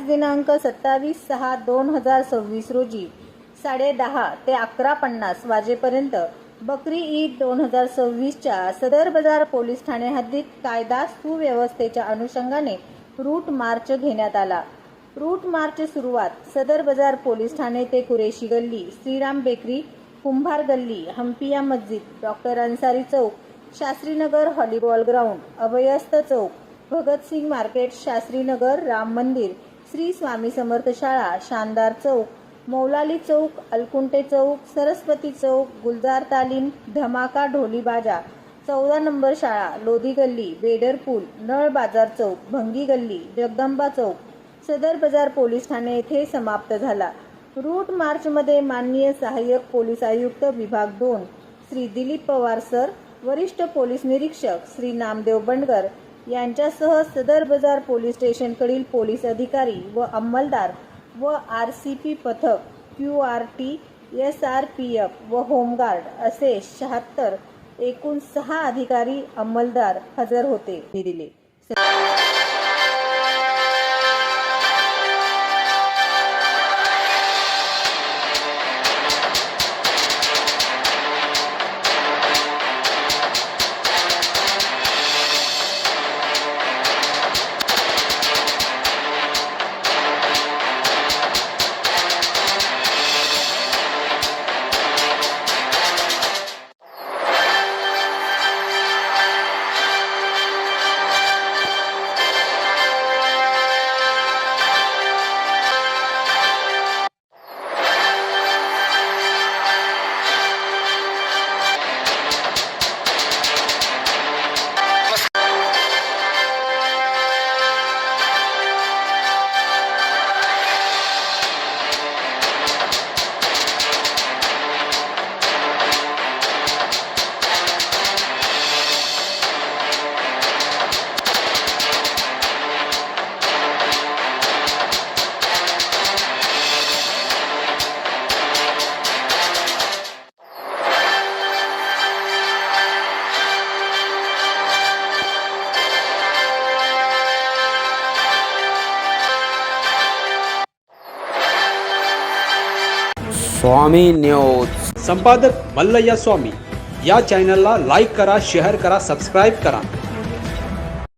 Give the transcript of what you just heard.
दिनांक 27/6/2026 रोजी 10:30 ते 11:50 वाजेपर्यंत बकरी ईद 2026च्या सदर बाजार पोलीस ठाणे हद्दीत कायदा सुव्यवस्थेच्या अनुषंगाने रूट मार्च घेण्यात आला। रूट मार्च सुरुवात सदर बाजार पोलीस ठाणे ते कुरेशी गल्ली, श्रीराम बेकरी, कुंभार गल्ली, हम्पिया मस्जिद, डॉक्टर अन्सारी चौक, शास्त्रीनगर हॉलीबॉल ग्राउंड, अभयस्थ चौक, भगतसिंग मार्केट, शास्त्रीनगर, राम मंदिर, श्री स्वामी समर्थ शाळा, शानदार चौक, मौलाली चौक, अलकुंटे चौक, सरस्वती चौक, गुलजार तालीम, धमाका ढोली बाजा, 14 नंबर शाळा, लोधी गल्ली, बेडर पूल, नळ बाजार चौक, भंगी गल्ली, जगदंबा चौक, सदर बाजार पोलीस ठाणे येथे समाप्त झाला। रूट मार्चमध्ये माननीय सहाय्यक पोलीस आयुक्त विभाग 2 श्री दिलीप पवार सर, वरिष्ठ पोलीस निरीक्षक श्री नामदेव बंडगर यांच्यासह सदर बाजार पोलीस स्टेशनकडील पोलीस अधिकारी व अंमलदार व RCP पथक, QRT, SRPF व होमगार्ड असे 76 एकूण 6 अधिकारी अंमलदार हजर होते दिले। स्वामी न्यूज संपादक मल्लय्या स्वामी। या चॅनलला लाईक करा, शेअर करा, सबस्क्राईब करा।